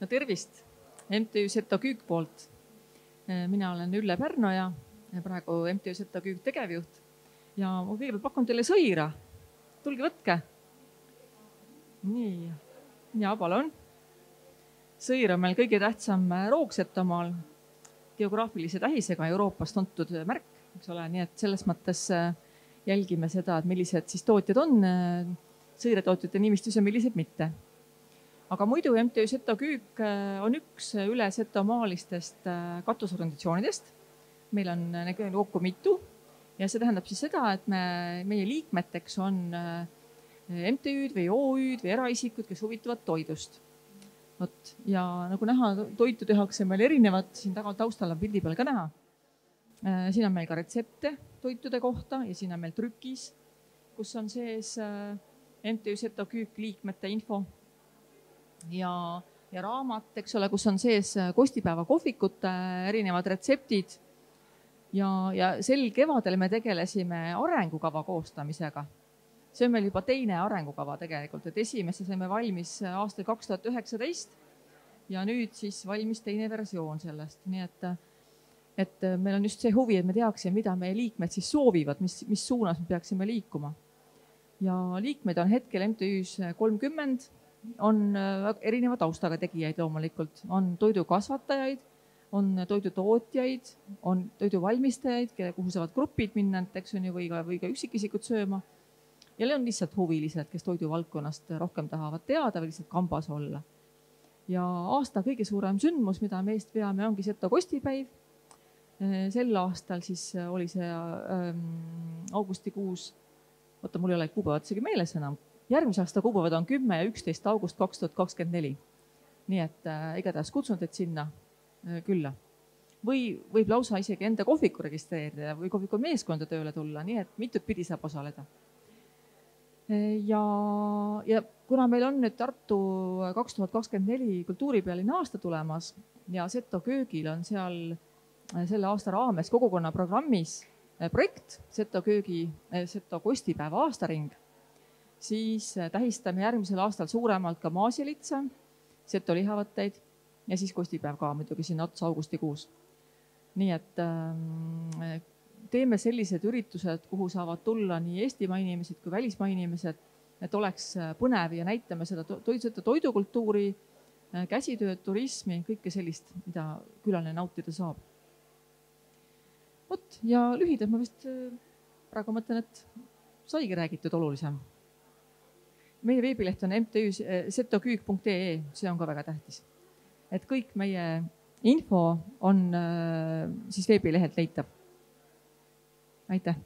No tervist, MTÜ Seto Küük poolt. Mina olen Ülle Pärnoja, praegu MTÜ Seto Küük tegevjuht ja ma kõigepealt pakun teile sõira. Tulge võtke. Nii, ja palun. Sõir on meil kõige tähtsam roog Setomaal, geograafilise tähisega Euroopas tuntud märk, eks ole, nii et selles mõttes jälgime seda, et millised siis tootjad on sõiretootjate nimistus ja millised mitte. Aga muidu MTÜ Seto Küük on üks üle setomaalistest katusorganisatsioonidest. Meil on kokku mitu ja see tähendab siis seda, et meie liikmeteks on MTÜ-d või OÜ-d või eraisikud, kes huvituvad toidust. Ja nagu näha, toitu tehakse meil erinevad, siin taustal on pildi peal ka näha. Siin on meil ka retsepte toitude kohta ja siin on meil trükis, kus on sees MTÜ Seto Küük liikmete info. Ja raamat, eks ole, kus on sees kostipäeva kohvikute erinevad retseptid. Ja sel kevadel me tegelesime arengukava koostamisega. See on meil juba teine arengukava tegelikult, et esimesse saime valmis aastal 2019 ja nüüd siis valmis teine versioon sellest. Nii et meil on just see huvi, et me teaksime, mida meie liikmed siis soovivad, mis suunas me peaksime liikuma. Ja liikmeid on hetkel MTÜ-s 30, on erineva taustaga tegijaid loomulikult, on toidukasvatajaid, on toidutootjaid, on toiduvalmistajaid, kuhu saavad grupid minna, või ka üksikisikud sööma. Ja on lihtsalt huvilised, kes toiduvaldkonnast rohkem tahavad teada või lihtsalt kambas olla. Ja aasta kõige suurem sündmus, mida me eest veame, ongi Seto kostipäiv. Sel aastal siis oli see augustikuus, mul ei ole kuupäevad isegi meeles enam. Järgmise aasta kuupäevad on 10. ja 11. august 2024. Nii et igatahes kutsun teid sinna külla. Või võib lausa isegi enda kohviku registreerida või kohviku meeskonda tööle tulla, nii et mitut pidi saab osaleda. Ja kuna meil on nüüd Tartu 2024 kultuuripealine aasta tulemas ja Seto köögil on seal selle aasta raames kogukonna programmis projekt Seto köögi Seto kostipäeva aastaring, siis tähistame järgmisel aastal suuremalt ka maasilitsa, Seto lihavõtteid ja siis kostipäev ka muidugi sinna otsa augustikuus. Nii et teeme sellised üritused, kuhu saavad tulla nii Eestimaa inimesed kui välismaa inimesed, et oleks põnev ja näitame seda toidukultuuri, käsitööd, turismi, kõike sellist, mida külaline nautida saab. Ja lühidalt ma vist praegu mõtlen, et saigi räägitud olulisem. Meie veebileht on mtü.setoküük.ee, see on ka väga tähtis. Et kõik meie info on siis veebilehelt leitav. Aitäh!